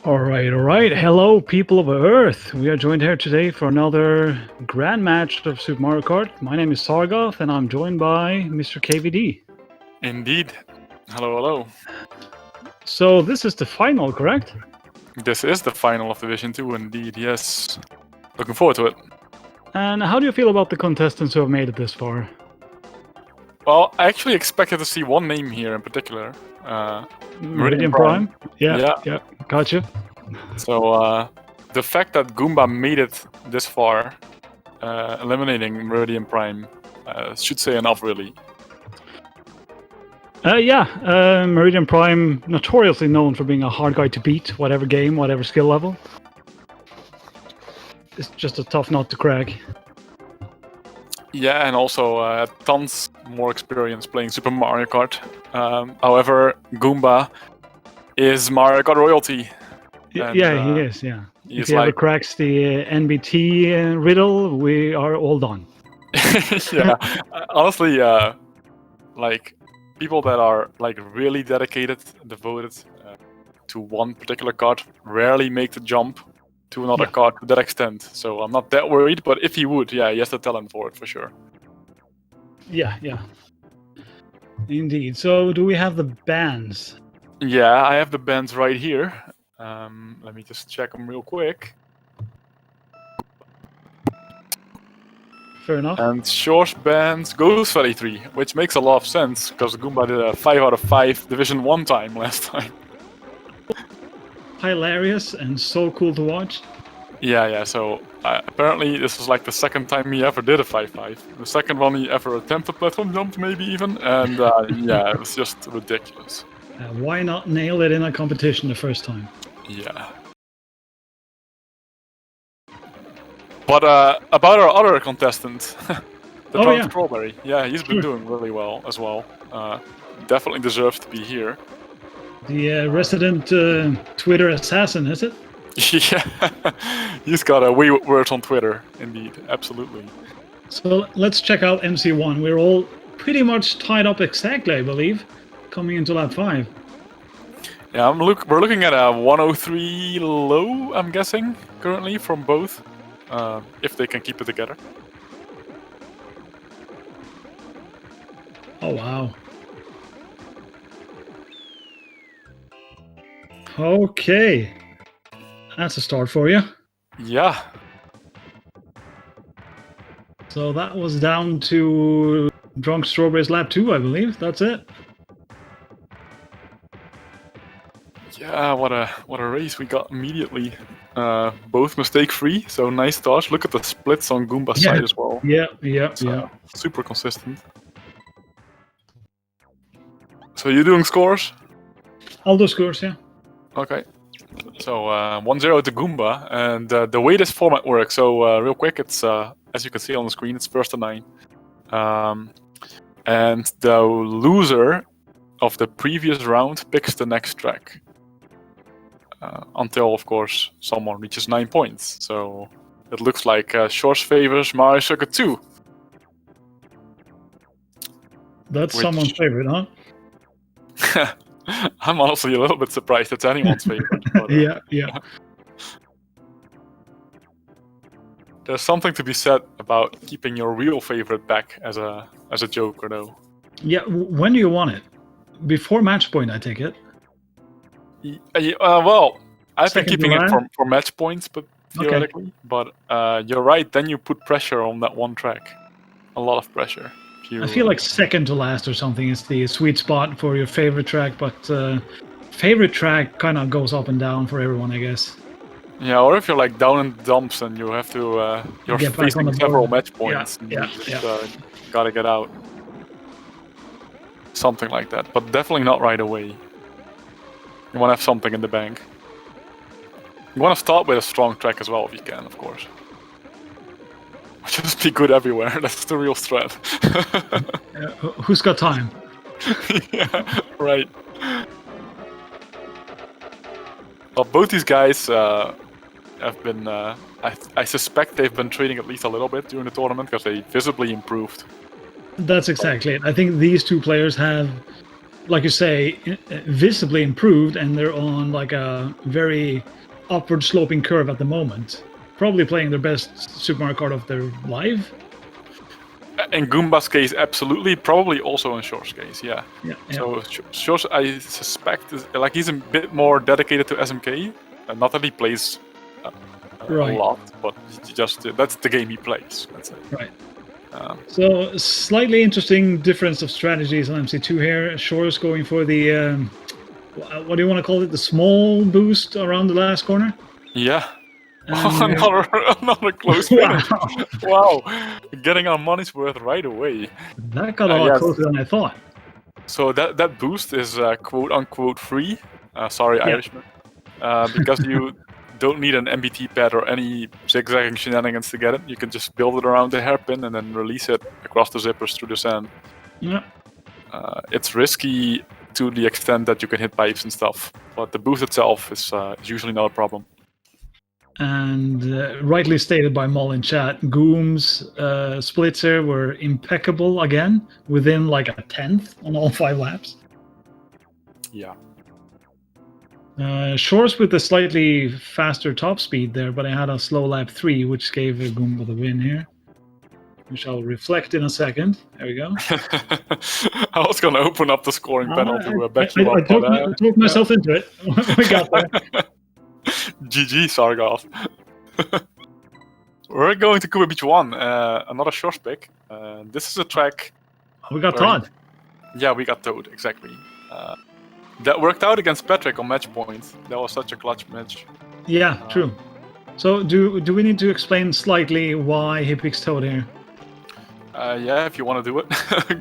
All right. Hello, people of Earth. We are joined here today for another grand match of Super Mario Kart. My name is Sargoth, and I'm joined by Mr. KVD. Indeed. Hello. So this is the final, correct? This is the final of Division 2, indeed, yes. Looking forward to it. And how do you feel about the contestants who have made it this far? Well, I actually expected to see one name here in particular. Meridian Prime? Yeah, gotcha. So, the fact that Goomba made it this far, eliminating Meridian Prime, should say enough, really. Meridian Prime, notoriously known for being a hard guy to beat, whatever game, whatever skill level. It's just a tough nut to crack. Yeah, and also tons more experience playing Super Mario Kart. However, Goomba is Mario Kart royalty. And, he is, yeah. If he ever cracks the NBT riddle, we are all done. Yeah, honestly, like people that are like really dedicated, devoted to one particular kart rarely make the jump to another kart to that extent. So I'm not that worried, but if he would, he has the talent for it for sure. Yeah. Indeed. So do we have the bands? Yeah, I have the bands right here. Let me just check them real quick. Fair enough. And Shore's bands goes 33, which makes a lot of sense because Goomba did a 5 out of 5 Division 1 time last time. Hilarious and so cool to watch. Yeah. So apparently this was like the second time he ever did a 5-5. The second one he ever attempted platform jump, maybe even. And it was just ridiculous. Why not nail it in a competition the first time? Yeah. But about our other contestant, the Drunk Strawberry. Yeah, he's been doing really well as well. Definitely deserves to be here. The resident Twitter assassin, is it? Yeah, he's got a wee word on Twitter, indeed, absolutely. So let's check out MC1. We're all pretty much tied up exactly, I believe, coming into lap 5. Yeah, we're looking at a 103 low, I'm guessing, currently from both, if they can keep it together. Oh, wow. Okay. That's a start for you. Yeah. So that was down to Drunk Strawberry's lap 2, I believe. That's it. Yeah, what a race we got immediately. Both mistake-free, so nice start. Look at the splits on Goomba's side as well. Yeah. Super consistent. So you're doing scores? I'll do scores, yeah. Okay. So 1-0 to Goomba, and the way this format works, so real quick, it's as you can see on the screen, it's first to 9. And the loser of the previous round picks the next track. Until, of course, someone reaches 9 points. So it looks like Shores favors Mario Circuit 2. That's someone's favorite, huh? I'm honestly a little bit surprised it's anyone's favorite. But, yeah. There's something to be said about keeping your real favorite back as a joker, though. Yeah, when do you want it? Before match point, I take it. Well, I've been keeping it for match points, but theoretically. Okay. But you're right. Then you put pressure on that one track. A lot of pressure. I feel like second to last or something is the sweet spot for your favorite track, but favorite track kind of goes up and down for everyone, I guess. Yeah, or if you're like down in the dumps and you have to, you're facing several match points. Yeah. Gotta get out. Something like that, but definitely not right away. You want to have something in the bank. You want to start with a strong track as well if you can, of course. Just be good everywhere, that's the real strat. Who's got time? Yeah, right. Well, both these guys have been, I suspect they've been training at least a little bit during the tournament because they visibly improved. That's exactly it. I think these two players have like you say, visibly improved, and they're on like a very upward sloping curve at the moment. Probably playing their best Super Mario Kart of their life. In Goomba's case, absolutely. Probably also in Shore's case, yeah. Yeah. So Shore, I suspect, is like he's a bit more dedicated to SMK. Not that he plays a lot, but just that's the game he plays. Let's say. Right. So slightly interesting difference of strategies on MC2 here. Shore's going for the what do you want to call it? The small boost around the last corner. Yeah. Another close finish. Wow, getting our money's worth right away. That got a lot closer than I thought. So that boost is quote unquote free. Sorry, Irishman. Because you don't need an MBT pad or any zigzagging shenanigans to get it. You can just build it around the hairpin and then release it across the zippers through the sand. Yeah. It's risky to the extent that you can hit pipes and stuff, but the boost itself is usually not a problem. And rightly stated by Moll in chat, Goom's splits here were impeccable again, within like a 10th on all 5 laps. Yeah. Shore's with a slightly faster top speed there, but I had a slow lap 3, which gave Goomba the win here. Which I'll reflect in a second. There we go. I was going to open up the scoring panel to back you up. I talked myself into it. We got there. GG, Sargoth. We're going to Cuba Beach 1, another short pick. This is a track... We got Todd. Yeah, we got Toad, exactly. That worked out against Patrick on match point. That was such a clutch match. Yeah, true. So do we need to explain slightly why he picks Toad here? Yeah, if you want to do it,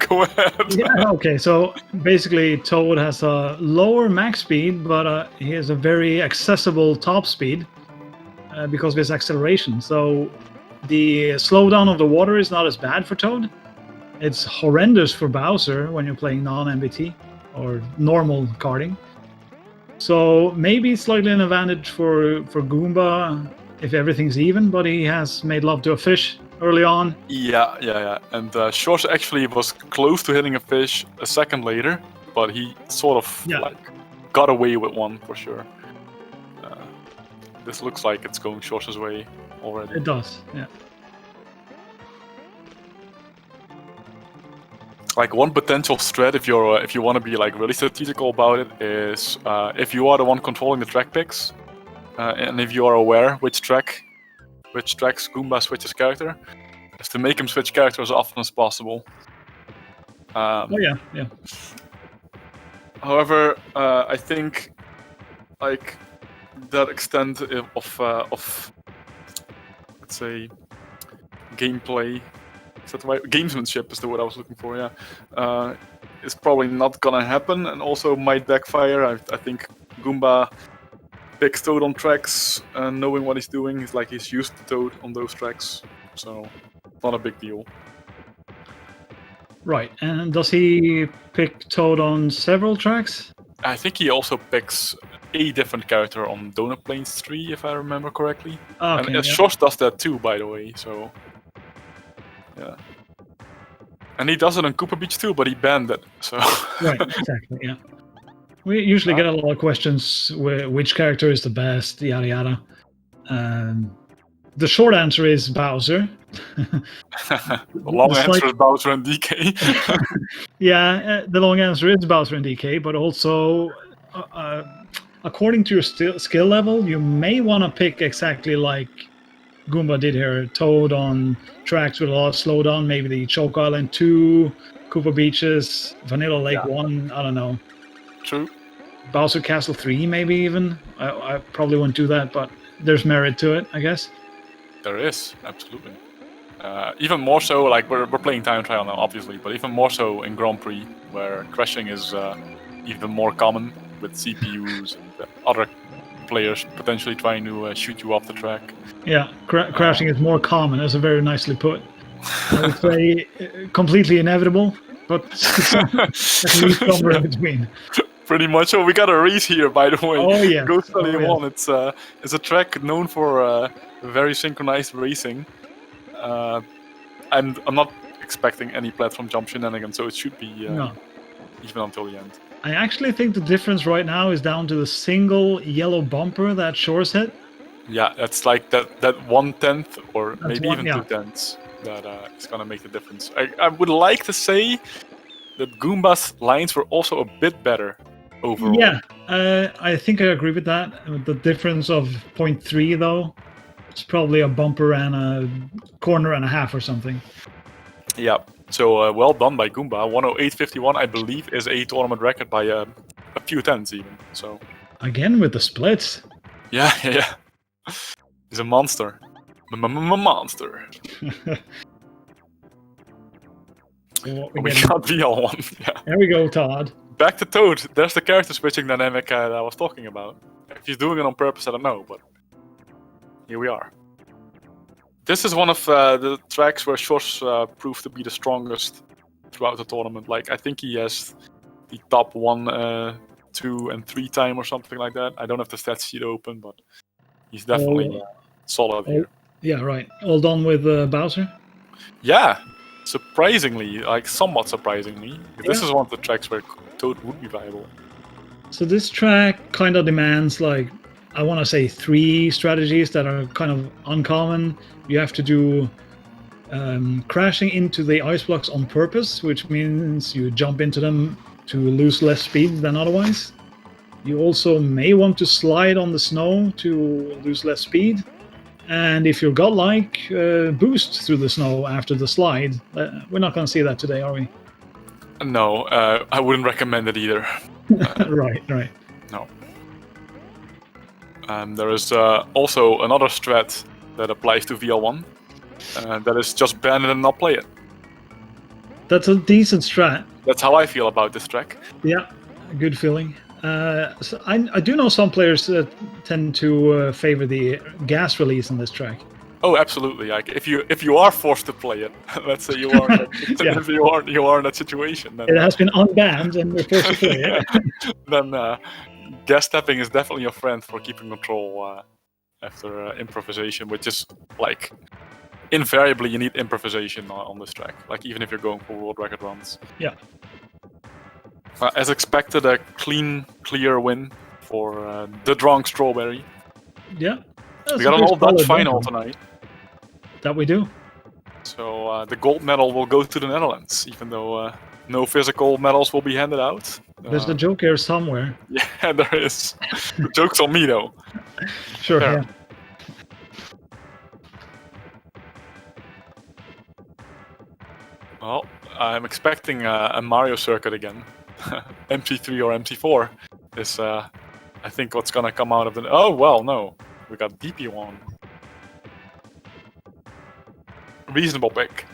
go ahead. Yeah, okay, so basically Toad has a lower max speed, but he has a very accessible top speed because of his acceleration. So the slowdown of the water is not as bad for Toad. It's horrendous for Bowser when you're playing non-MBT or normal karting. So maybe slightly an advantage for Goomba if everything's even, but he has made love to a fish early on. Yeah. And Shores actually was close to hitting a fish a second later, but he sort of got away with one for sure. This looks like it's going Shores' way already. It does, yeah. Like one potential strat, if you want to be like really strategical about it, is if you are the one controlling the track picks, and if you are aware which tracks Goomba switches character, is to make him switch character as often as possible. Yeah. However, I think like that extent of let's say gameplay. Is that right? Gamesmanship is the word I was looking for, yeah. Is probably not gonna happen and also might backfire. I think Goomba picks Toad on tracks knowing what he's doing. It's like he's used to Toad on those tracks, so not a big deal. Right, and does he pick Toad on several tracks? I think he also picks a different character on Donut Plains 3, if I remember correctly. Okay, and Shores does that too, by the way, so... Yeah. And he does it on Cooper Beach too, but he banned it, so... Right, exactly, yeah. We usually get a lot of questions which character is the best, yada yada. The short answer is Bowser. The long answer is Bowser and DK. Yeah, the long answer is Bowser and DK, but also, according to your skill level, you may want to pick exactly like Goomba did here. Toad on tracks with a lot of slowdown, maybe the Choke Island 2, Cooper Beaches, Vanilla Lake 1, I don't know. True. Bowser Castle 3, maybe even. I probably wouldn't do that, but there's merit to it, I guess. There is, absolutely. Even more so, like we're playing time trial now, obviously, but even more so in Grand Prix, where crashing is even more common with CPUs and other players potentially trying to shoot you off the track. Yeah, crashing is more common. That's very nicely put. I would say completely inevitable, but at least somewhere in between. Pretty much. Oh, we got a race here, by the way. Oh yeah. Ghost Valley 1. It's a track known for very synchronized racing. And I'm not expecting any platform jump shenanigans, so it should be even until the end. I actually think the difference right now is down to the single yellow bumper that Shores hit. Yeah, that's like that 1/10 or That's maybe one, even yeah. 2/10 that is gonna make the difference. I would like to say that Goomba's lines were also a bit better overall. Yeah, I think I agree with that. The difference of 0.3 though, it's probably a bumper and a corner and a half or something. Yeah. So well done by Goomba. 108.51, I believe, is a tournament record by a few tenths even. So Again with the splits. yeah, yeah. He's a monster. Monster. So what We got VL1. Yeah. There we go, Todd. Back to Toad. There's the character switching dynamic that I was talking about. If he's doing it on purpose, I don't know, but here we are. This is one of the tracks where Shores proved to be the strongest throughout the tournament. Like, I think he has the top 1, 2, and 3 time or something like that. I don't have the stats sheet open, but he's definitely solid here. Yeah, right. All done with Bowser? Yeah, surprisingly, like somewhat surprisingly. This is one of the tracks where Toad would be viable. So this track kind of demands, like, I want to say 3 strategies that are kind of uncommon. You have to do crashing into the ice blocks on purpose, which means you jump into them to lose less speed than otherwise. You also may want to slide on the snow to lose less speed. And if you're godlike, boost through the snow after the slide. We're not going to see that today, are we? No, I wouldn't recommend it either. Right. No. There is also another strat that applies to VL1. That is just ban it and not play it. That's a decent strat. That's how I feel about this track. Yeah, good feeling. So I do know some players tend to favor the gas release on this track. Oh, absolutely! Like if you are forced to play it, let's say you are, if you are in that situation, then it has been unbanned and we're forced to play it. Then gas stepping is definitely your friend for keeping control after improvisation, which is like invariably you need improvisation on this track. Like even if you're going for world record runs. Yeah. As expected, a clear win for the Drunk Strawberry. Yeah. We got an all-Dutch final tonight. That we do. So the gold medal will go to the Netherlands, even though no physical medals will be handed out. There's a joke here somewhere. Yeah, there is. The joke's on me, though. Sure, there. Yeah. Well, I'm expecting a Mario circuit again. MC3 or MC4 is, I think, what's gonna come out of the... Oh, well, no. We got DP1. Reasonable pick.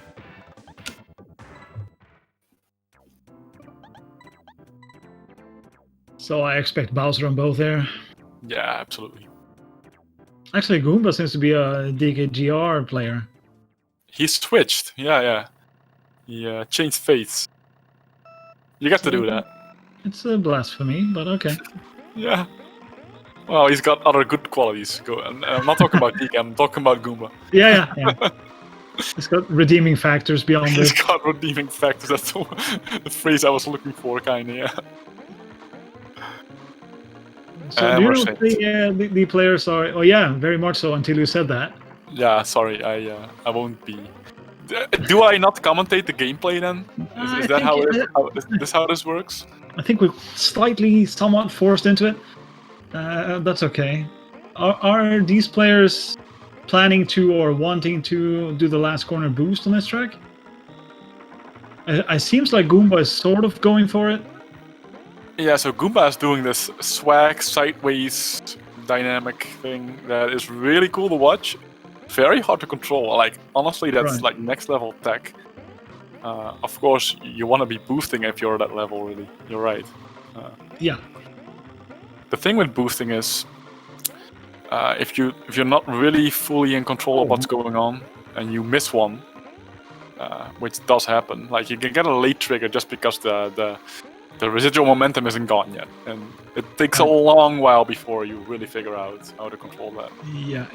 So I expect Bowser on both there. Yeah, absolutely. Actually, Goomba seems to be a DKGR player. He switched. Yeah. He changed faiths. You got to do that. It's a blasphemy, but okay. Yeah. Well, he's got other good qualities. I'm not talking about DK, I'm talking about Goomba. Yeah. He's got redeeming factors beyond He's this. got redeeming factors. That's the phrase I was looking for, kind of, yeah. So do you know the players are... Oh yeah, very much so, until you said that. Yeah, sorry, I won't be... Do I not commentate the gameplay then? Is that how is this how this works? I think we're somewhat forced into it. That's okay. Are these players planning to or wanting to do the last corner boost on this track? It seems like Goomba is sort of going for it. Yeah, so Goomba is doing this swag, sideways dynamic thing that is really cool to watch. Very hard to control. Like, honestly, that's like next level tech. Of course, you want to be boosting if you're at that level, really. You're right. Yeah. The thing with boosting is, if you're not really fully in control of what's going on, and you miss one, which does happen, like you can get a late trigger just because the residual momentum isn't gone yet, and it takes a long while before you really figure out how to control that. Yeah.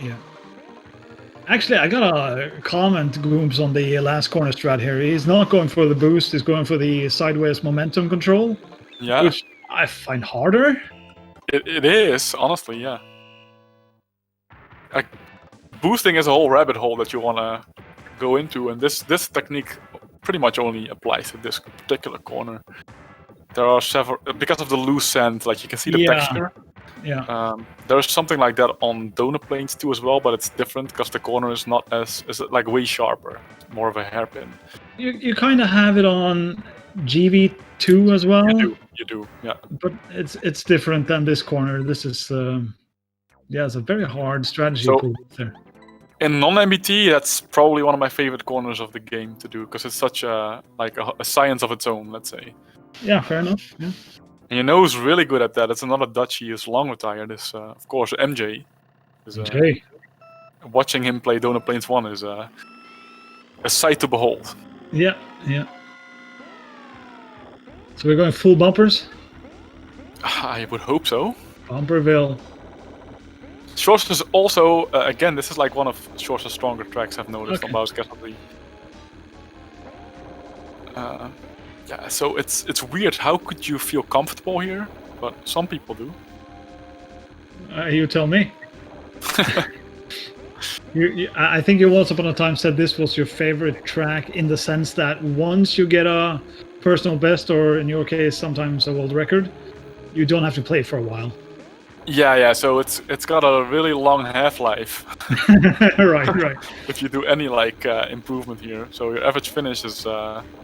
Actually, I got a comment, Gooms, on the last corner strat here. He's not going for the boost, he's going for the sideways momentum control. Yeah. Which I find harder. It is, honestly, yeah. Like, boosting is a whole rabbit hole that you want to go into, and this technique pretty much only applies to this particular corner. There are several, because of the loose sand, like you can see the texture. Yeah. There's something like that on donut planes too as well, but it's different because the corner is not is like way sharper, more of a hairpin. You kind of have it on GV2 as well. You do, yeah. But it's different than this corner. This is it's a very hard strategy So- pool there. In non-MBT, that's probably one of my favorite corners of the game to do because it's such a science of its own, let's say. Yeah, fair enough. Yeah. And you know who's really good at that? It's another Dutchie who's long retired. Is of course MJ. Jay. Watching him play Donut Plains 1 is a sight to behold. Yeah. So we're going full bumpers. I would hope so. Bumperville. Shores is also, again, this is like one of Shores' stronger tracks I've noticed on Bowser's Castle 3. Yeah, so it's weird. How could you feel comfortable here? But some people do. You tell me. I think you once upon a time said this was your favorite track in the sense that once you get a personal best, or in your case, sometimes a world record, you don't have to play for a while. Yeah. So it's got a really long half-life. Right. If you do any improvement here, so your average finish is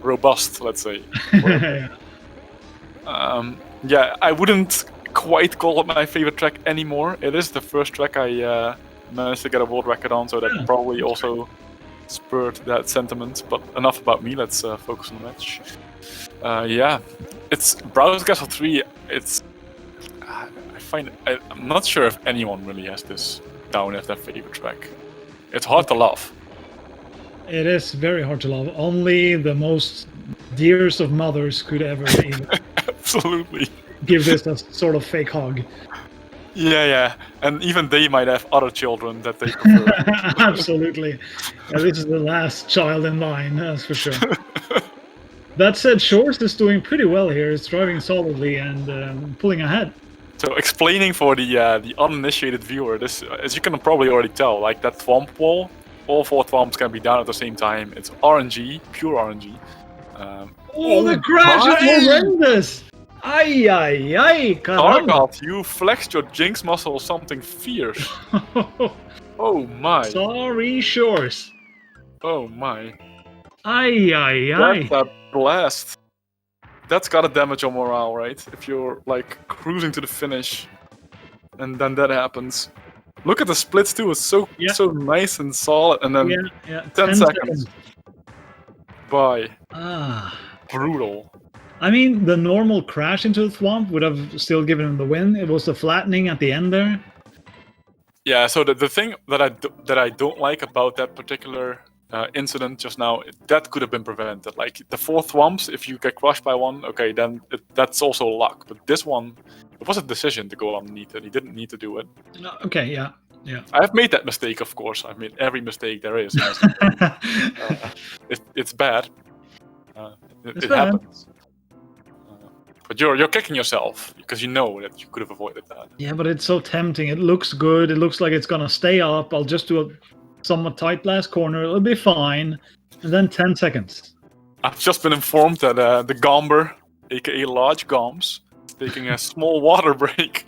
robust, let's say. Yeah, I wouldn't quite call it my favorite track anymore. It is the first track I managed to get a world record on, so that probably also spurred that sentiment. But enough about me. Let's focus on the match. Yeah, it's Bowser's Castle 3. I'm not sure if anyone really has this down as their favorite track. It's hard to love. It is very hard to love. Only the most dearest of mothers could ever Absolutely give this a sort of fake hug. Yeah, and even they might have other children that they prefer. Absolutely. Yeah, this is the last child in line, that's for sure. That said, Shores is doing pretty well here. It's driving solidly and pulling ahead. So explaining for the uninitiated viewer, this, as you can probably already tell, like that thwomp wall, all 4 thwomps can be down at the same time. It's RNG, pure RNG. The crash is horrendous! Ay, caramba. Targat, you flexed your jinx muscle something fierce. Oh my. Sorry, Shores. Oh my. Ay. That's a blast. That's gotta damage your morale, right? If you're like cruising to the finish, and then that happens. Look at the splits too. It's so nice and solid, and then 10 seconds. Bye. Brutal. I mean, the normal crash into the thwomp would have still given him the win. It was the flattening at the end there. Yeah. So the thing that I don't like about that particular incident just now, that could have been prevented. Like the 4 thwomps, if you get crushed by one, okay, then that's also luck. But this one, it was a decision to go underneath it. He didn't need to do it. Okay, yeah. I've made that mistake, of course. I've made every mistake there is. It's bad. It happens. But you're kicking yourself because you know that you could have avoided that. Yeah, but it's so tempting. It looks good. It looks like it's gonna stay up. I'll just do a somewhat tight last corner. It'll be fine. And then 10 seconds. I've just been informed that the Gomber, aka Large Goms, is taking a small water break.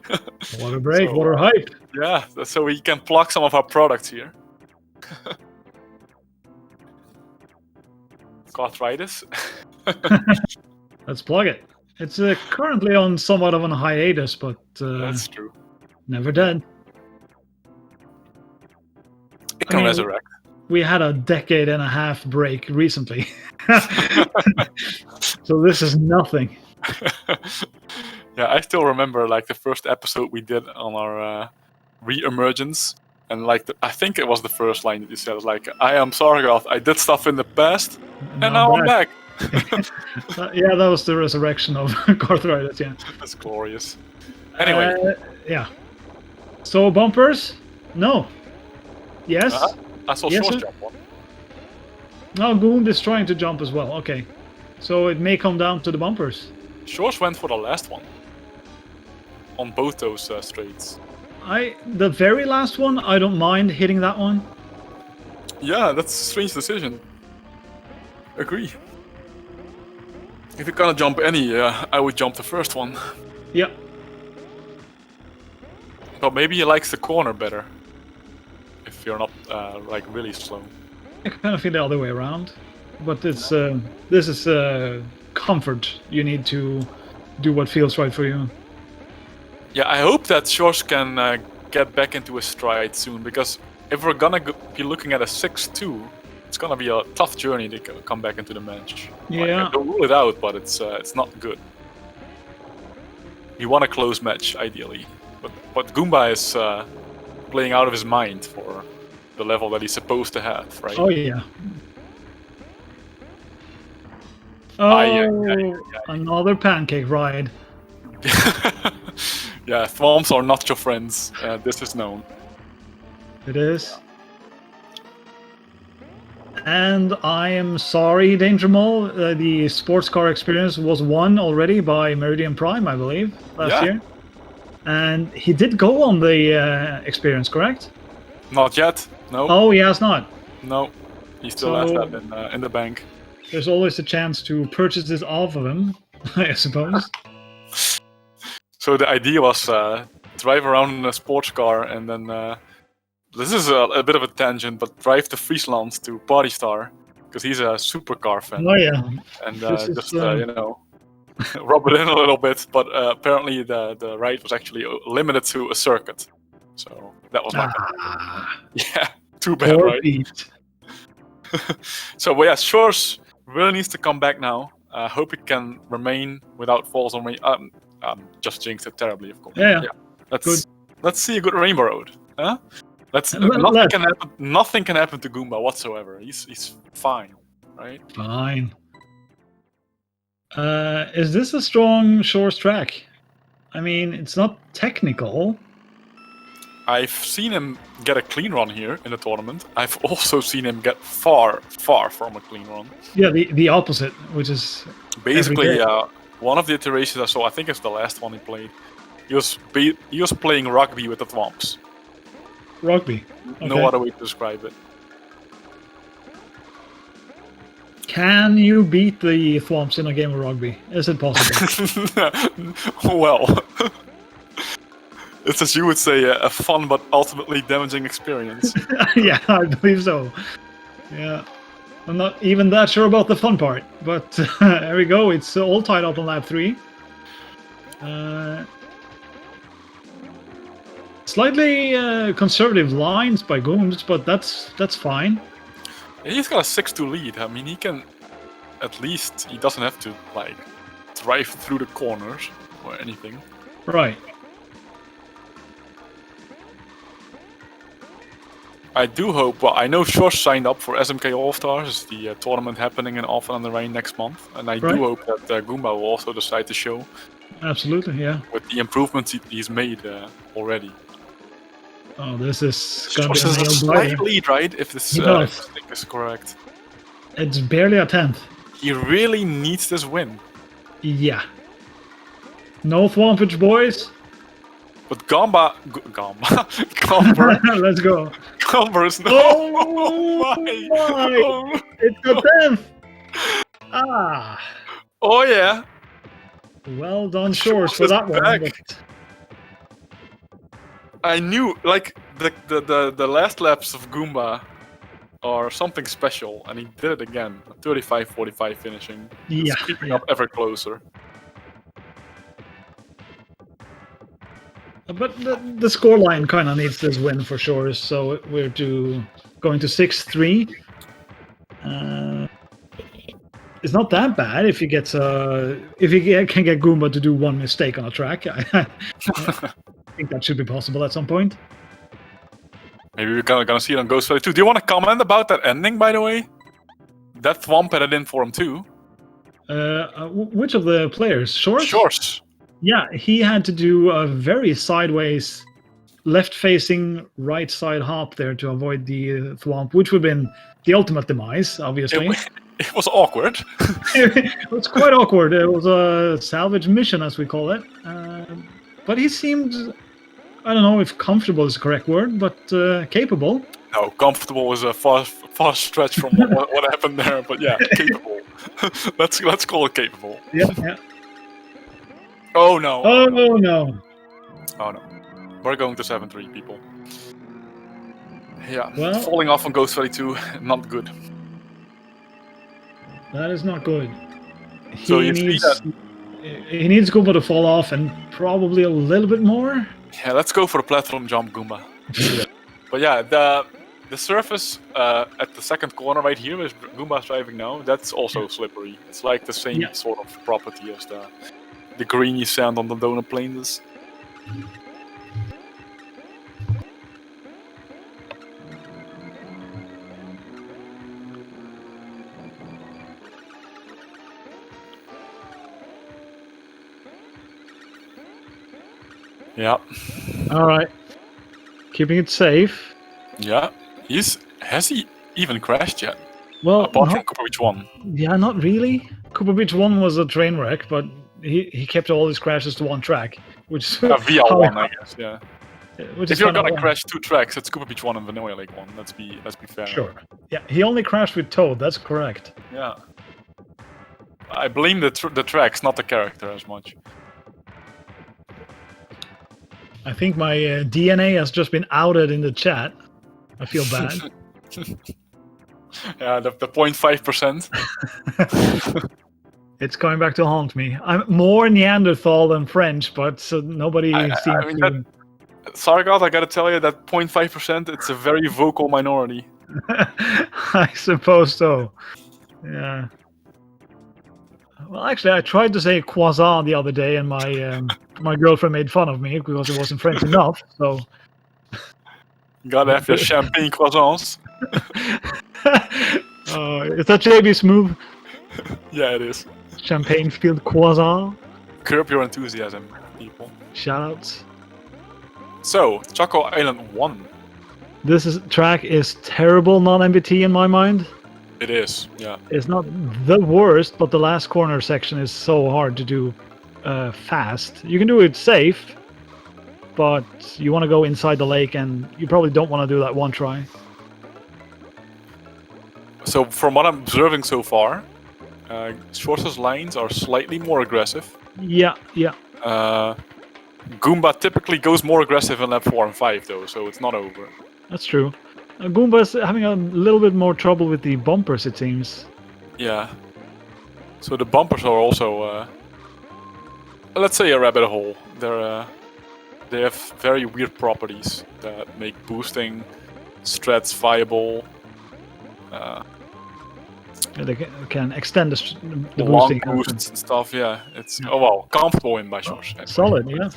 Water break, water hype. Yeah, so we can plug some of our products here. Arthritis. Let's plug it. It's currently on somewhat of a hiatus, but that's true. Never dead. It can resurrect. We had a decade-and-a-half break recently. So this is nothing. Yeah, I still remember like the first episode we did on our re-emergence. And like I think it was the first line that you said, like, I am Sargoth, I did stuff in the past, and now I'm back. Yeah, that was the resurrection of Arthritis, yeah. That's glorious. Anyway. Yeah. So bumpers? No. Yes? I saw Shores jump one. No, Goom is trying to jump as well. Okay. So it may come down to the bumpers. Shores went for the last one. on both those straights. The very last one, I don't mind hitting that one. Yeah, that's a strange decision. Agree. If you're gonna jump any, I would jump the first one. Yeah. But maybe he likes the corner better. If you're not like really slow. I kind of feel the other way around. But it's this is comfort. You need to do what feels right for you. Yeah, I hope that Shores can get back into his stride soon, because if we're gonna be looking at a 6-2, it's gonna be a tough journey to come back into the match. Yeah. Like, I don't rule it out, but it's not good. You want a close match, ideally. But Goomba is playing out of his mind for the level that he's supposed to have, right? Oh yeah. Oh, another pancake ride. Yeah, thwomps are not your friends. This is known. It is. And I am sorry, Danger Mole. The sports car experience was won already by Meridian Prime, I believe, last year. And he did go on the experience, correct? Not yet. No. Oh, he has not. No, he still has that in the bank. There's always a chance to purchase this off of him, I suppose. So the idea was drive around in a sports car and then this is a bit of a tangent, but drive to Friesland to Party Star because he's a supercar fan. Oh yeah, and just you know, rub it in a little bit. But apparently the ride was actually limited to a circuit, so that was not. Yeah, too bad, right? So, but yeah, Shores really needs to come back now. Hope he can remain without falls on me. Just jinxed it terribly, of course. Yeah. Let's see a good Rainbow Road, huh? Nothing can happen to Goomba whatsoever. He's fine, right? Fine. Is this a strong Shores track? I mean, it's not technical. I've seen him get a clean run here in the tournament. I've also seen him get far from a clean run. Yeah, the opposite, which is basically one of the iterations I saw. I think it's the last one he played. He was playing rugby with the thwomps. Rugby. Okay. No other way to describe it. Can you beat the thwomps in a game of rugby? Is it possible? Well, it's as you would say, a fun but ultimately damaging experience. Yeah, I believe so. Yeah. I'm not even that sure about the fun part, but there we go. It's all tied up on lap 3. Slightly conservative lines by Gooms, but that's fine. He's got a 6-2 lead. I mean, he can at least, he doesn't have to like drive through the corners or anything. Right. I do hope. Well, I know Shores signed up for SMK All Stars, the tournament happening in Alphen aan den Rijn next month, and I do hope that Goomba will also decide to show. Absolutely, yeah. With the improvements he's made already. Oh, this is gonna be a slight lead, right? If this thing is correct. It's barely a 10th. He really needs this win. Yeah. No thwompage, boys. But Gomba, let's go. Gomba is no. Oh my! It's a 10th. Ah. Oh yeah. Well done, Shores, for that one. But... I knew, like, the last laps of Goomba are something special, and he did it again. 35-45 finishing. Yeah. It's creeping up ever closer. But the scoreline kind of needs this win for sure, so we're going to 6-3. It's not that bad if he gets if he can get Goomba to do one mistake on a track. I think that should be possible at some point. Maybe we're gonna see it on Ghost Valley too. Do you want to comment about that ending, by the way? That Thwomp had it in for him too. Which of the players? Shores? Shores. Yeah, he had to do a very sideways, left-facing right side hop there to avoid the Thwomp, which would have been the ultimate demise, obviously. It was awkward. It was quite awkward. It was a salvage mission, as we call it. but he seemed, I don't know if comfortable is the correct word, but capable. No, comfortable was a far stretch from what happened there, but yeah, capable. let's call it capable. Yeah, yeah. Oh no! Oh no! Oh no! We're going to 7-3, people. Yeah, Well, falling off on Ghost 32, not good. that is not good. So He needs Goomba to fall off and probably a little bit more. Yeah, let's go for a platform jump, Goomba. But yeah, the surface at the second corner right here, where Goomba's driving now, that's also slippery. It's like the same sort of property as the greeny sand on the donut plains. Yeah. All right. Keeping it safe. Yeah. Has he even crashed yet? Well, apart from Cooper Beach 1. Yeah, not really. Cooper Beach 1 was a train wreck, but he kept all his crashes to one track, which is VR1, I guess. Yeah. If you're gonna crash 2 tracks, it's Cooper Beach 1 and Vanilla Lake 1. Let's be fair. Sure. Yeah, he only crashed with Toad. That's correct. Yeah. I blame the tracks, not the character as much. I think my DNA has just been outed in the chat. I feel bad. Yeah, the 0.5%. It's coming back to haunt me. I'm more Neanderthal than French, but nobody seems to... Sargot, I gotta tell you, that 0.5%, it's a very vocal minority. I suppose so. Yeah. Well, actually, I tried to say croissant the other day, and my girlfriend made fun of me because it wasn't French enough. So, gotta have your champagne croissants. Is that JB's move? Yeah, it is. Champagne-filled croissant. Curb your enthusiasm, people. Shoutouts. So, Choco Island 1. This track is terrible non-MBT in my mind. It is, yeah. It's not the worst, but the last corner section is so hard to do fast. You can do it safe, but you want to go inside the lake, and you probably don't want to do that one try. So, from what I'm observing so far, Schwarz's lines are slightly more aggressive. Yeah, yeah. Goomba typically goes more aggressive in lap 4 and 5, though, so it's not over. That's true. Goomba's having a little bit more trouble with the bumpers, it seems. Yeah. So the bumpers are also, let's say, a rabbit hole. They have very weird properties that make boosting strats viable. They can extend the long boosting. Boosts and stuff, yeah. It's comfortable win by Schwarz. Solid, yeah.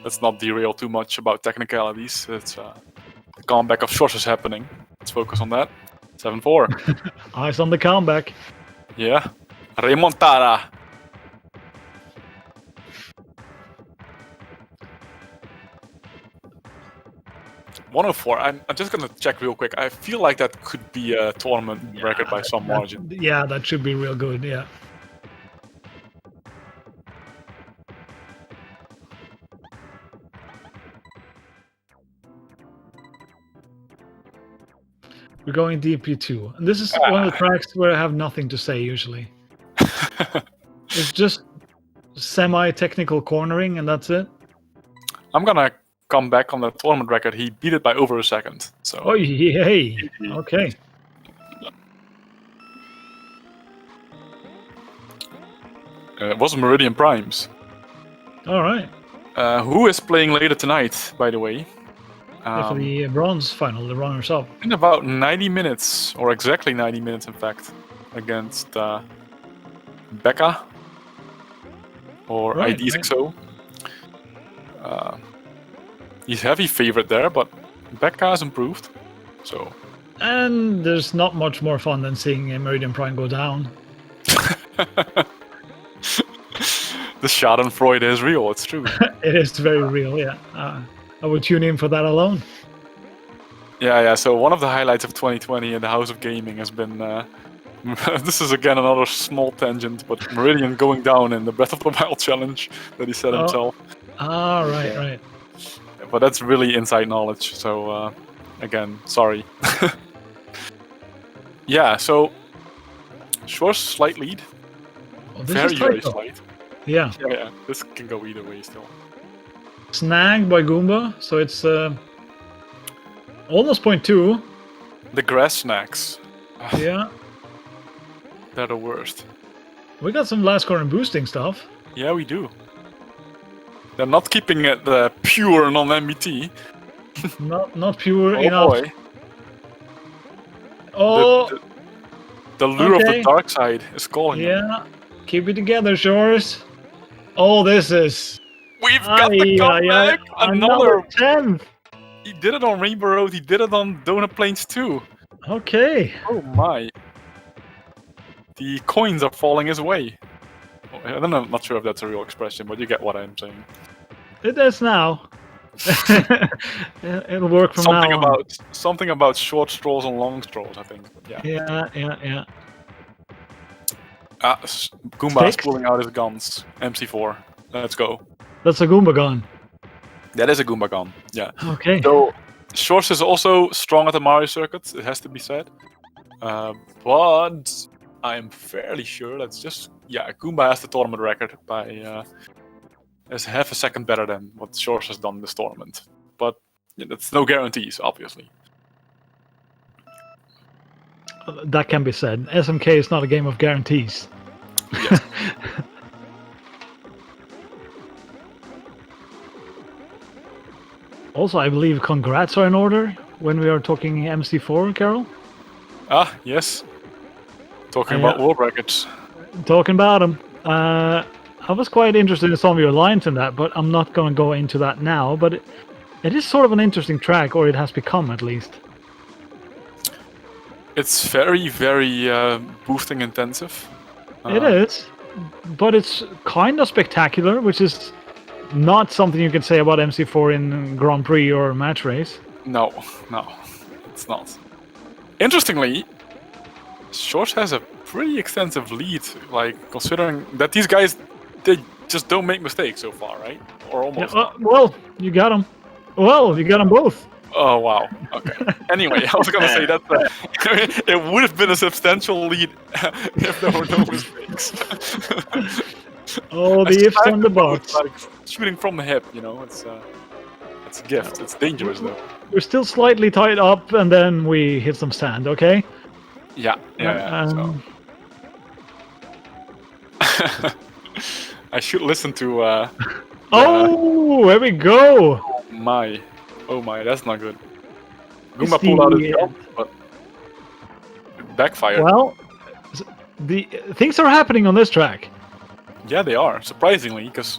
Let's not derail too much about technicalities. It's the comeback of Schwarz is happening. Let's focus on that. 7-4. Eyes on the comeback. Yeah. Remontada. $104. I'm just gonna check real quick. I feel like that could be a tournament record by some margin. Yeah, that should be real good, yeah. We're going DP2. And this is one of the tracks where I have nothing to say usually. It's just semi-technical cornering and that's it. I'm gonna come back on the tournament record. He beat it by over a second. So. Oh, yay! Okay. It was Meridian Primes. All right. Who is playing later tonight, by the way? For the bronze final, the runners-up. In about 90 minutes, or exactly 90 minutes, in fact, against Becca or ID6O. He's heavy favorite there, but Becca has improved. So. And there's not much more fun than seeing a Meridian Prime go down. The Schadenfreude is real, it's true. It is very real, yeah. I would tune in for that alone. Yeah, so one of the highlights of 2020 in the House of Gaming has been... this is again another small tangent, but Meridian going down in the Breath of the Wild challenge that he set himself. Ah, right, right. But that's really inside knowledge. So again, sorry. Yeah. So Shor's slight lead. Oh, this is Very tight though. slight. Yeah. Yeah. This can go either way still. Snagged by Goomba, so it's almost 0.2. The grass snacks. Yeah. They're the worst. We got some last corner boosting stuff. Yeah, we do. They're not keeping it pure non-MBT. Not pure Oh enough. boy. Oh, The lure of okay. the dark side is calling him. Yeah. Keep it together, Shores. Oh, this is... We've got the comeback! Another 10th. He did it on Rainbow Road, he did it on Donut Plains too. Okay. Oh my. The coins are falling his way. I'm not sure if that's a real expression, but you get what I'm saying. It is now. It'll work from now on. Something about short straws and long straws, I think. Yeah. Yeah. Goomba is pulling out his guns. MC4. Let's go. That's a Goomba gun. That is a Goomba gun. Yeah. Okay. So Shorts is also strong at the Mario circuit, it has to be said. But I'm fairly sure that's just Goomba has the tournament record by is half a second better than what Shorts has done this tournament. But that's no guarantees, obviously. That can be said. SMK is not a game of guarantees. Yes. Also, I believe congrats are in order when we are talking MC4, Carol. Ah, yes. Talking about world records. Talking about them. I was quite interested in some of your lines in that, but I'm not going to go into that now. But it is sort of an interesting track, or it has become at least. It's very, very boosting intensive. It is, but it's kind of spectacular, which is not something you can say about MC4 in Grand Prix or match race. No, it's not. Interestingly, Shorts has a pretty extensive lead, like considering that these guys, they just don't make mistakes so far, right? Or almost. Yeah, well, you got them. Well, you got them both. Oh wow. Okay. Anyway, I was gonna say that it would have been a substantial lead if there were no mistakes. Oh, the ifs on the buts. Like shooting from the hip, you know, it's a gift. It's dangerous though. We're still slightly tied up, and then we hit some sand. Okay. Yeah. So. I should listen to. Oh, there we go. Oh my, that's not good. Goomba pulled out his jump, but it backfired. Well, the things are happening on this track. Yeah, they are, surprisingly, because,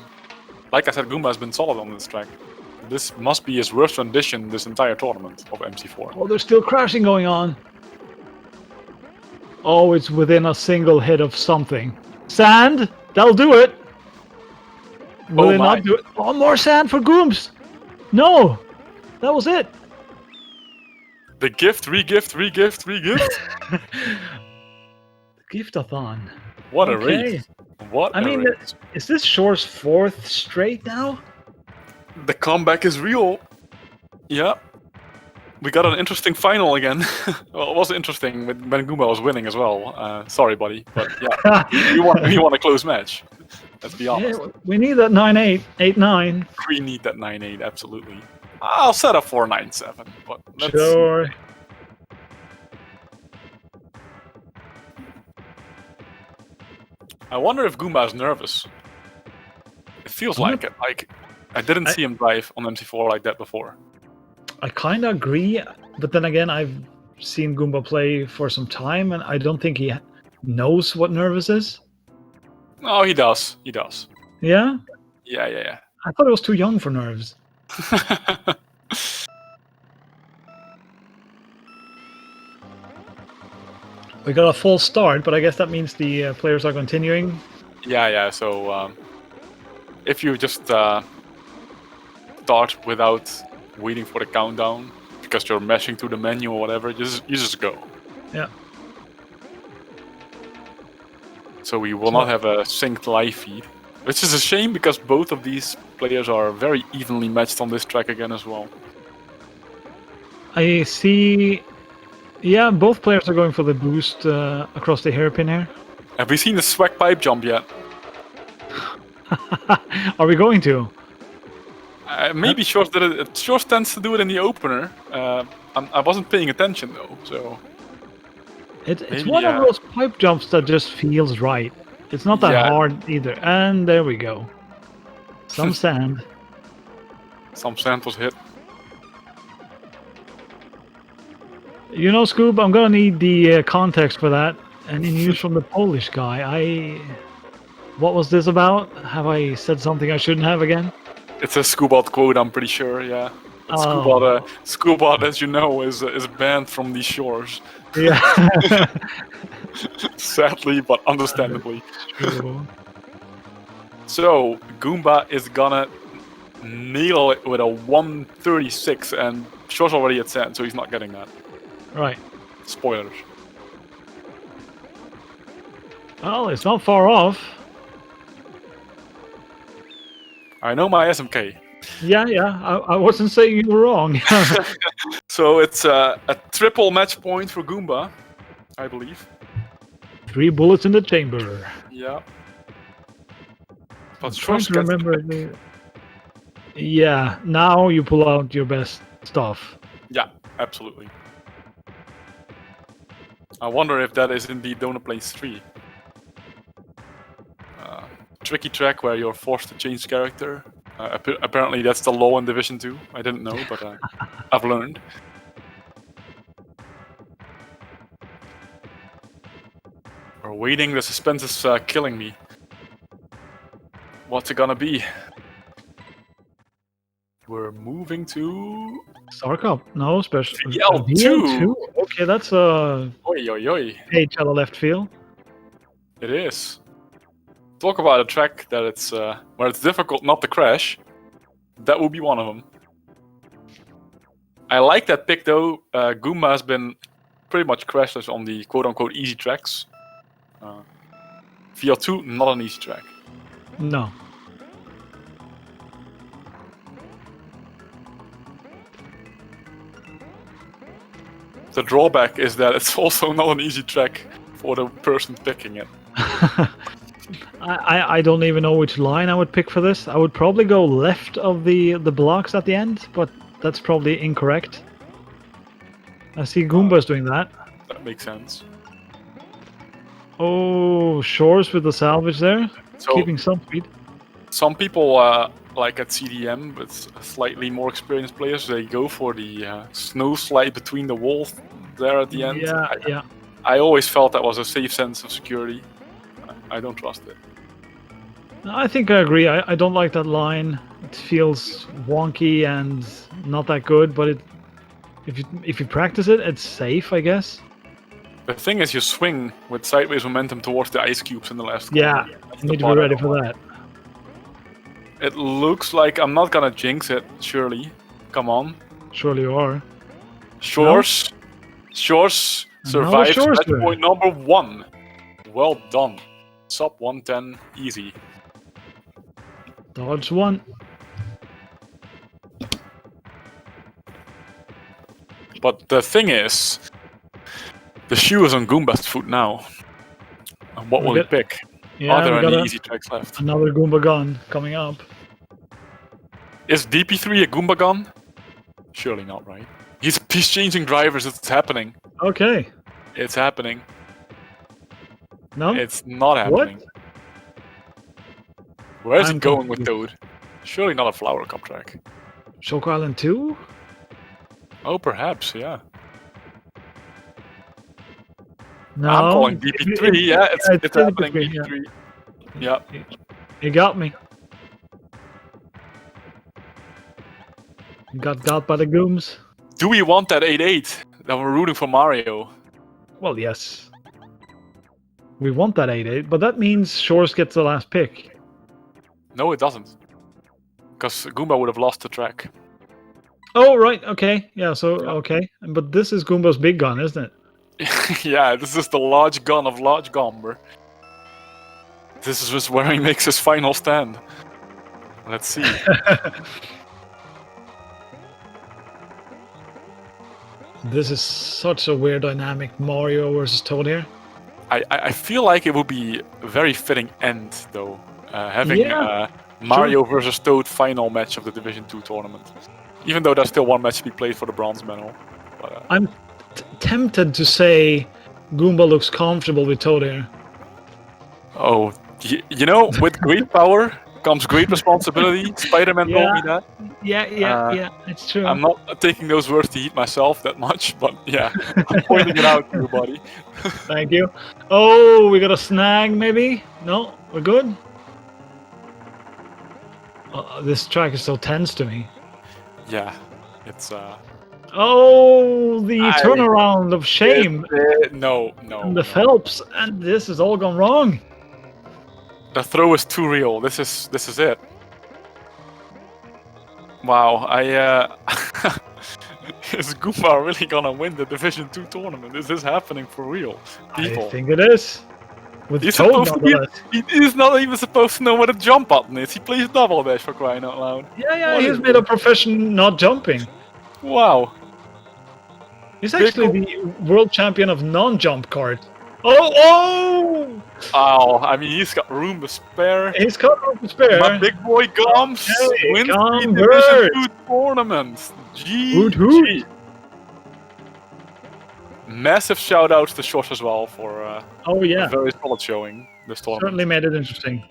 like I said, Goomba has been solid on this track. This must be his worst rendition this entire tournament of MC4. Oh, there's still crashing going on. Oh, it's within a single hit of something. Sand? That'll do it. Will it not do it? Oh, more sand for Gooms. No. That was it. The gift, re-gift. Gift-a-thon. What a race. What I mean, race. Is this Shore's 4th straight now? The comeback is real. Yeah. We got an interesting final again. Well, it was interesting when Goomba was winning as well. Sorry, buddy. But yeah, we want a close match. Let's be honest. Yeah, we need that 9-8, 8-9. We need that 9-8, absolutely. I'll set up for 9-7, but let's... Sure. I wonder if Goomba is nervous. It feels like it. Like, I didn't see him drive on MC4 like that before. I kind of agree, but then again, I've seen Goomba play for some time, and I don't think he knows what nervous is. No, he does. He does. Yeah? Yeah. I thought he was too young for nerves. We got a false start, but I guess that means the players are continuing. Yeah. So if you just start without waiting for the countdown because you're mashing through the menu or whatever, you just go. Yeah. So we will not have a synced live feed, which is a shame because both of these players are very evenly matched on this track again as well. I see. Yeah, both players are going for the boost across the hairpin here. Have we seen the swag pipe jump yet? Are we going to? Maybe Shores did it. Shores tends to do it in the opener. I wasn't paying attention though, so... It's maybe, one of those pipe jumps that just feels right. It's not that hard either. And there we go. Some sand. Some sand was hit. You know, Scoob, I'm gonna need the context for that. Any news from the Polish guy? What was this about? Have I said something I shouldn't have again? It's a Scoobot quote, I'm pretty sure, yeah. Oh. Scoobot, as you know, is banned from these shores. Yeah. Sadly, but understandably. True. So, Goomba is gonna nail it with a 136, and Shores already at sand, so he's not getting that. Right. Spoilers. Well, it's not far off. I know my SMK. Yeah. I wasn't saying you were wrong. So it's a triple match point for Goomba, I believe. 3 bullets in the chamber. Yeah. But I'm trying Shores to gets remember. Yeah, now you pull out your best stuff. Yeah, absolutely. I wonder if that is indeed Donut Plains 3. Tricky track where you're forced to change character. Apparently that's the law in Division 2. I didn't know, but I've learned. We're waiting, the suspense is killing me. What's it gonna be? We're moving to... Star Cup, no special. VL2! Okay, that's a Oi, oi, oi. page out of left field. It is. Talk about a track that it's where it's difficult not to crash. That would be one of them. I like that pick though. Goomba has been pretty much crashless on the quote-unquote easy tracks. VL2, not an easy track. No. The drawback is that it's also not an easy track for the person picking it. I don't even know which line I would pick for this. I would probably go left of the blocks at the end, but that's probably incorrect. I see Goomba's doing that. That makes sense. Oh, Shores with the salvage there, So, keeping some speed. some people, like at CDM, but slightly more experienced players, they go for the snow slide between the walls there at the end. Yeah. I always felt that was a safe sense of security. I don't trust it. I think I agree. I don't like that line. It feels wonky and not that good, but if you practice it, it's safe, I guess. The thing is, you swing with sideways momentum towards the ice cubes in the last Yeah, corner. That's you the need to be part I ready don't for like. that. It looks like I'm not gonna jinx it, surely. Come on. Surely you are. Shores survives Shores match there. point number 1. Well done. Sub 110, easy. Dodge one. But the thing is, the shoe is on Goomba's foot now. And what will he pick? Yeah, Are there we got any easy tracks left? another Goomba gun coming up. Is DP3 a Goomba gun? Surely not, right? He's changing drivers, it's happening. Okay. It's happening. No? It's not happening. What? Where is he I'm going with confused. Toad? Surely not a Flower Cup track. Choco Island 2? Oh, perhaps, yeah. No. I'm calling DP3, yeah, it's happening, DP3, DP3. Yeah. You got me. Got by the Gooms. Do we want that 8-8 that we're rooting for Mario? Well, yes. We want that 8-8, but that means Shores gets the last pick. No, it doesn't. Because Goomba would have lost the track. Oh, right, okay. Yeah, so, okay. But this is Goomba's big gun, isn't it? Yeah, this is the large gun of Large Gomber. This is just where he makes his final stand. Let's see. This is such a weird dynamic, Mario versus Toad here. I feel like it would be a very fitting end, though, having Yeah, Mario versus Toad final match of the Division 2 tournament. Even though there's still one match to be played for the bronze medal. But, I'm tempted to say Goomba looks comfortable with Toad here. oh, you know, with great power comes great responsibility. Spider-Man told me that. Yeah, it's true. I'm not taking those words to heat myself that much, but yeah, I'm pointing it out to you, buddy. Thank you. Oh, we got a snag, maybe? No, we're good? This track is so tense to me. Yeah, it's Oh, the turnaround of shame. No. And the Phelps, and this has all gone wrong. The throw is too real. This is it. Wow, is Goomba really gonna win the Division 2 tournament? Is this happening for real? People. I think it is. With He's Toad, supposed to be, he's not even supposed to know what a jump button is. He plays double dash, for crying out loud. Yeah, What he's is made a profession not jumping. Wow. He's actually the world champion of non-jump kart. Oh! Oh, I mean, he's got room to spare. He's got room to spare. My big boy Goms wins the Gombert. Division 2 tournament. Hoot, hoot. GG. Massive shout outs to Shosh as well for a very solid showing this tournament. Certainly made it interesting.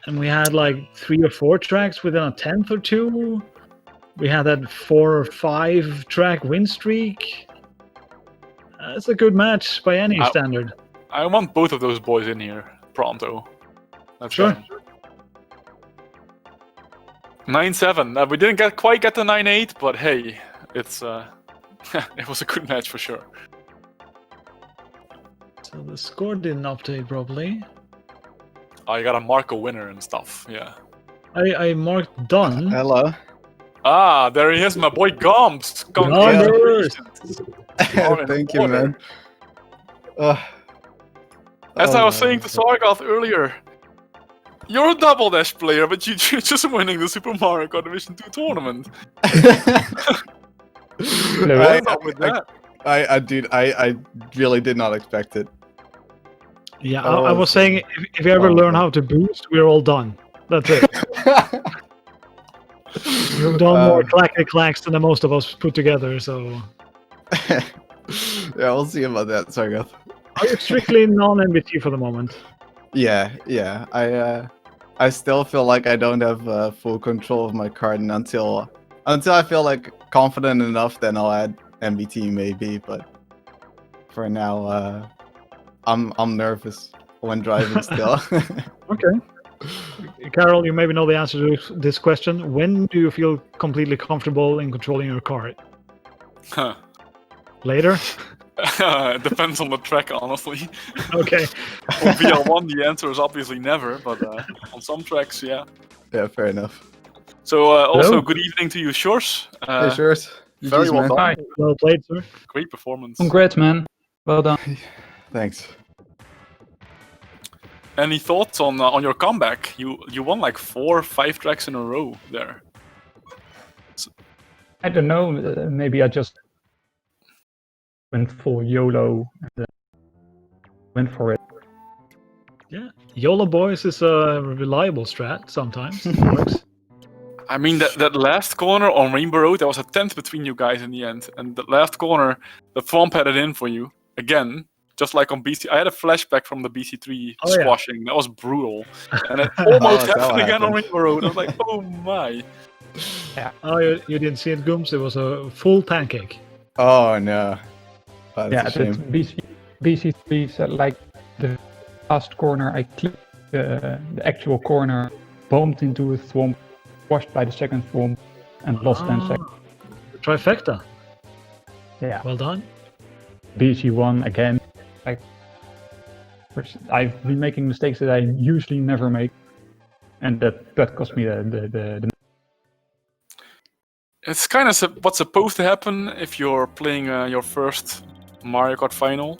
And we had like 3 or 4 tracks within a 10th or 2. We had that 4 or 5 track win streak. It's a good match by any standard. I want both of those boys in here pronto. That's sure. 9-7. We didn't quite get the 9-8, but hey, it's it was a good match for sure. So the score didn't update properly. Oh, you gotta mark a winner and stuff. Yeah. I marked done. Hello. Ah, there he is, my boy Goms. Congratulations. Thank you, man. As I was saying to Sargoth earlier, you're a double dash player, but you're just winning the Super Mario Kart Division 2 tournament. I really did not expect it. Yeah, I was saying if you ever learn how to boost, we're all done. That's it. You've done more clacky-clacks than the most of us put together, so... Yeah, we'll see about that, Sargoth. Are you strictly non-MVT for the moment? Yeah. I still feel like I don't have full control of my card, and until I feel like confident enough, then I'll add MVT maybe. But for now, I'm nervous when driving still. Okay. Carol, you maybe know the answer to this question. When do you feel completely comfortable in controlling your car? Huh. Later? It depends on the track, honestly. Okay. On VL1, the answer is obviously never, but on some tracks, yeah. Yeah, fair enough. So, also, good evening to you, Shores. Hey, Shores. Very well done. Hi. Well played, sir. Great performance. Congrats, man. Well done. Thanks. Any thoughts on your comeback? You won like 4 or 5 tracks in a row there. I don't know. Maybe I just went full YOLO and went for it. Yeah, YOLO boys is a reliable strat sometimes. It works. I mean, that last corner on Rainbow Road, there was a 10th between you guys in the end. And the last corner, the Thwomp had it in for you. Again, just like on BC. I had a flashback from the BC3 squashing. That was brutal. And it almost happened again on Rainbow Road. I was like, oh my. Yeah. Oh, you didn't see it, Gooms? It was a full pancake. Oh, no. That's yeah, a shame. BC3 said like the last corner, I clipped the actual corner, bumped into a Thwomp, washed by the second Thwomp, and lost 10 seconds. Trifecta. Yeah. Well done. BC1 again. Like, I've been making mistakes that I usually never make, and that cost me the It's kind of what's supposed to happen if you're playing your first Mario Kart final.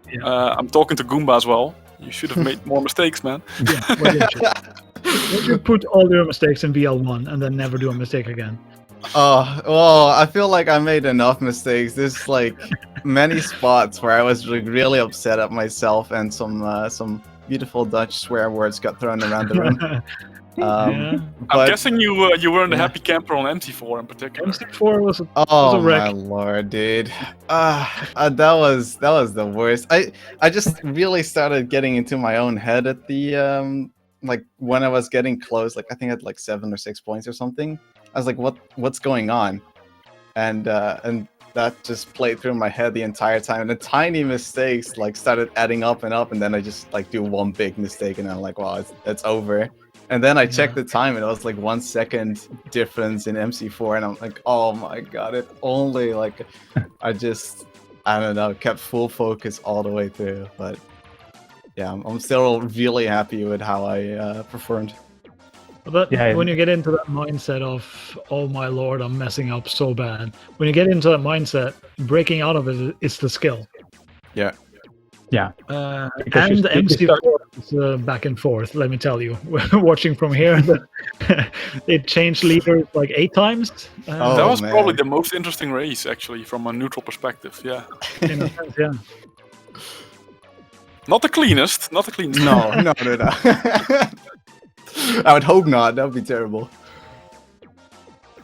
Yeah. I'm talking to Goomba as well. You should have made more mistakes, man. Yeah, well, Would you put all your mistakes in VL1 and then never do a mistake again? Oh, well, I feel like I made enough mistakes. There's like many spots where I was like, really upset at myself, and some beautiful Dutch swear words got thrown around the room. Yeah. I'm But guessing you weren't a Yeah. happy camper on MT4 in particular. MC4 was a oh wreck. my lord, dude, that was the worst. I just really started getting into my own head at the like when I was getting close. Like I think I had like 7 or 6 points or something. I was like, what's going on? And that just played through my head the entire time. And the tiny mistakes like started adding up, and then I just like do one big mistake, and I'm like, wow, it's over. And then I checked the time, and it was like 1 second difference in MC4, and I'm like, oh my god, it only like I don't know, kept full focus all the way through. But yeah, I'm still really happy with how I performed. But Yeah, when you get into that mindset of, oh my lord, I'm messing up so bad. When you get into that mindset, breaking out of it is the skill. Yeah. Yeah. Because And you MC4 is back and forth, let me tell you. Watching from here, it changed leaders like 8 times. Oh, That was man. probably the most interesting race, actually, from a neutral perspective. Yeah, In a sense, yeah. not the cleanest, not the cleanest. No. I would hope not. That would be terrible.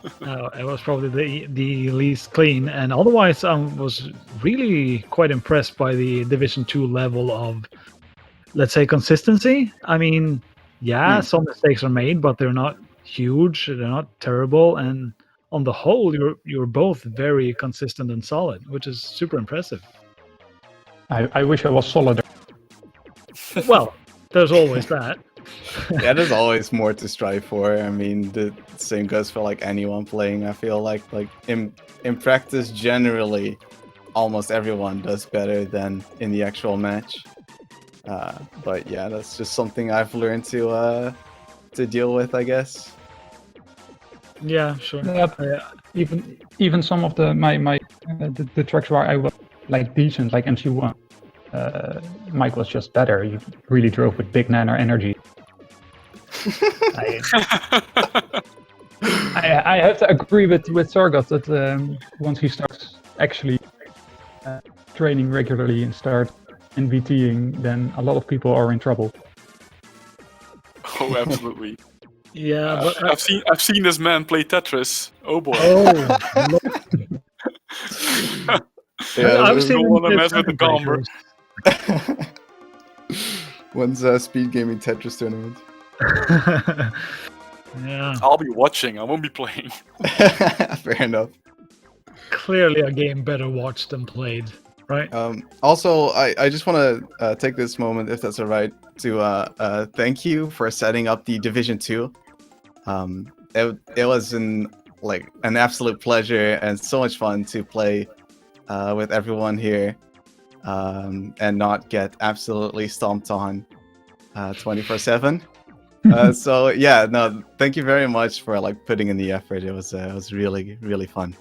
It was probably the least clean, and otherwise I was really quite impressed by the Division 2 level of, let's say, consistency. I mean, yeah, some mistakes are made, but they're not huge, they're not terrible, and on the whole, you're both very consistent and solid, which is super impressive. I wish I was solider. Well, there's always that. Yeah, there's always more to strive for. I mean, the same goes for like anyone playing. I feel like in practice, generally, almost everyone does better than in the actual match. But yeah, that's just something I've learned to deal with, I guess. Yeah, sure. Even some of the tracks where I was like decent, like MC1, Mike was just better. You really drove with big nano energy. I have to agree with Sargot that once he starts actually training regularly and start NVTing, then a lot of people are in trouble. Oh, absolutely. Yeah, but I've seen this man play Tetris. Oh boy. Yeah, I've seen don't him want to play mess with the Phantom Gomber. When's Speed Gaming Tetris tournament? Yeah, I'll be watching. I won't be playing. Fair enough. clearly a game better watched than played, right? Also, I just want to take this moment, if that's all right, to thank you for setting up the Division 2. It was an absolute pleasure and so much fun to play with everyone here, and not get absolutely stomped on 24/7. So yeah, no, thank you very much for putting in the effort. It was really fun.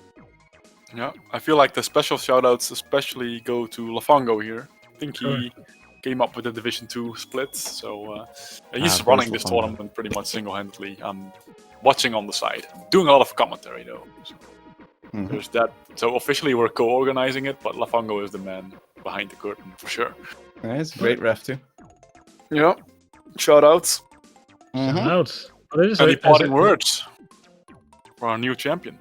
Yeah, I feel like the special shoutouts especially go to Lafango here. I think he came up with the Division 2 splits, so he's running this Lafango. tournament pretty much single-handedly. I'm watching on the side, doing a lot of commentary though. So there's that. So officially we're co-organizing it, but Lafango is the man behind the curtain for sure. Yeah, it's a great ref too. Yeah, shoutouts. Out. Any parting words for our new champion?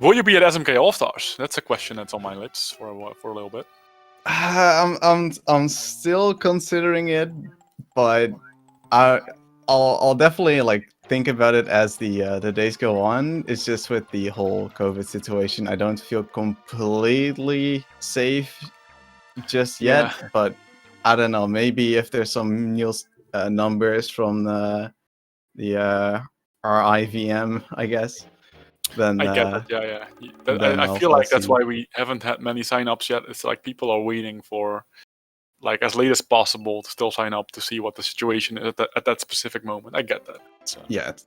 Will you be at SMK All Stars? That's a question that's on my lips for a little bit. I'm still considering it, but I'll definitely think about it as the days go on. It's just with the whole COVID situation, I don't feel completely safe just yet. Yeah. But I don't know. Maybe if there's some news numbers from the RIVM, I guess. Then I get that, yeah. then I feel like that's see. why we haven't had many sign-ups yet. It's like people are waiting for, as late as possible to still sign up to see what the situation is at that specific moment. I get that. It's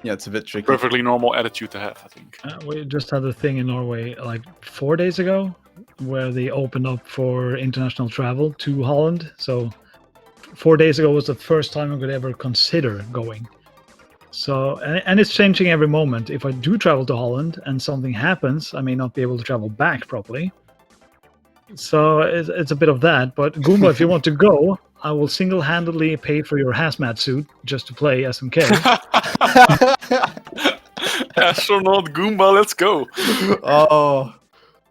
It's a bit tricky. perfectly normal attitude to have, I think. We just had a thing in Norway 4 days ago where they opened up for international travel to Holland. So 4 days ago was the first time I could ever consider going. So, and it's changing every moment. If I do travel to Holland and something happens, I may not be able to travel back properly. So it's a bit of that. But Goomba, if you want to go, I will single-handedly pay for your hazmat suit just to play SMK. Astronaut Goomba, let's go. Oh,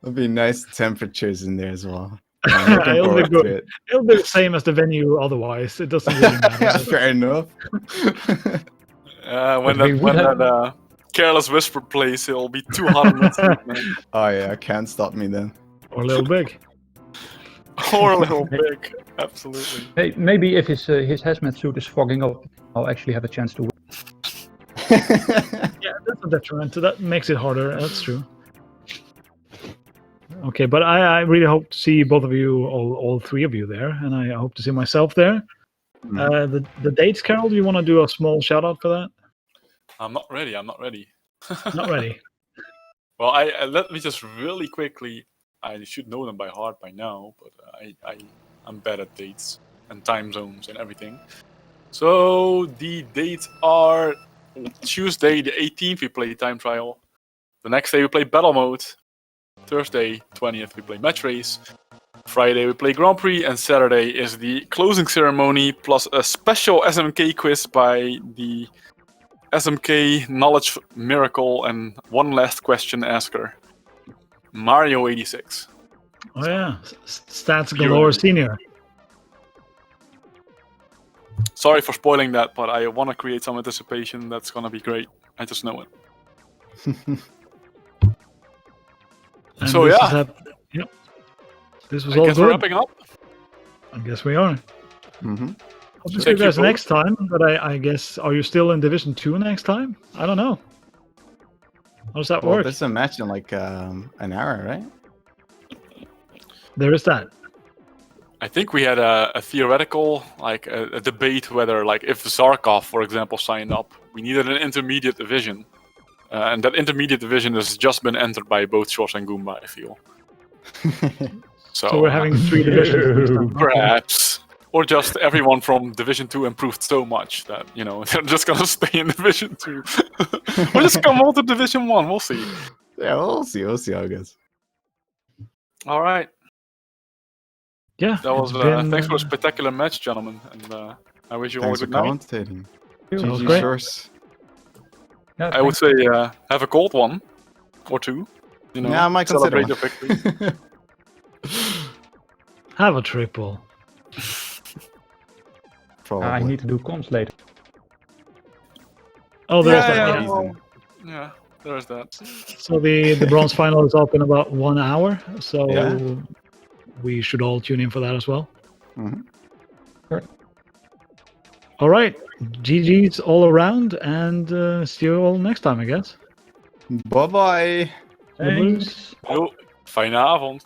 there'll be nice temperatures in there as well. I'm looking It'll be forward good. to it. It'll be the same as the venue otherwise. It doesn't really matter. Fair enough. When But we would that Careless Whisper plays, it'll be too hot on the seat, man. Oh yeah, can't stop me then. Or a little big. Or a little big, absolutely. Hey, maybe if his hazmat suit is fogging up, I'll actually have a chance to win. Yeah, that's a detriment. So that makes it harder. That's true. Okay, but I really hope to see both of you, all three of you there, and I hope to see myself there. The dates, Carol, do you want to do a small shout out for that? I'm not ready. Not ready. Well, let me just really quickly. I should know them by heart by now, but I'm bad at dates and time zones and everything. So the dates are Tuesday the 18th we play time trial. The next day we play battle mode. Thursday 20th we play match race. Friday we play Grand Prix, and Saturday is the closing ceremony plus a special SMK quiz by the SMK Knowledge Miracle and one last question asker, Mario 86. Oh yeah, Stats Galore Senior. Sorry for spoiling that, but I want to create some anticipation. That's gonna be great. I just know it. And So this yeah, yep. This was I all guess we're good. wrapping up. I guess we are. Mm-hmm. I'll see Thank you you guys both. next time. But I guess, are you still in Division 2 next time? I don't know. How does that Well, work? there's a match in like an hour, right? There is that. I think we had a theoretical, like a debate whether, like, if Zarkov, for example, signed up, we needed an intermediate division, and that intermediate division has just been entered by both Shores and Goomba, I feel. So we're having 3 divisions next time. perhaps, or just everyone from Division 2 improved so much that they're just gonna stay in Division 2, or just come on to Division 1. We'll see. Yeah, we'll see. We'll see how it goes. All right. Yeah, That was it's been, thanks for a spectacular match, gentlemen, and I wish you all a Thanks for good night. commentating. That was GG great. Shores. Yeah, I would say have a cold one or two. Yeah, I might consider celebrate your victory. one. Have a triple. Probably. I need to do comms later. Oh, there's Yeah, that. yeah. Yeah. Reason. Yeah, there's that. So the bronze final is up in about 1 hour. So Yeah. we should all tune in for that as well. Mhm. All right. GG's all around, and see you all next time, I guess. Bye-bye. Thanks. Jo, fijne avond.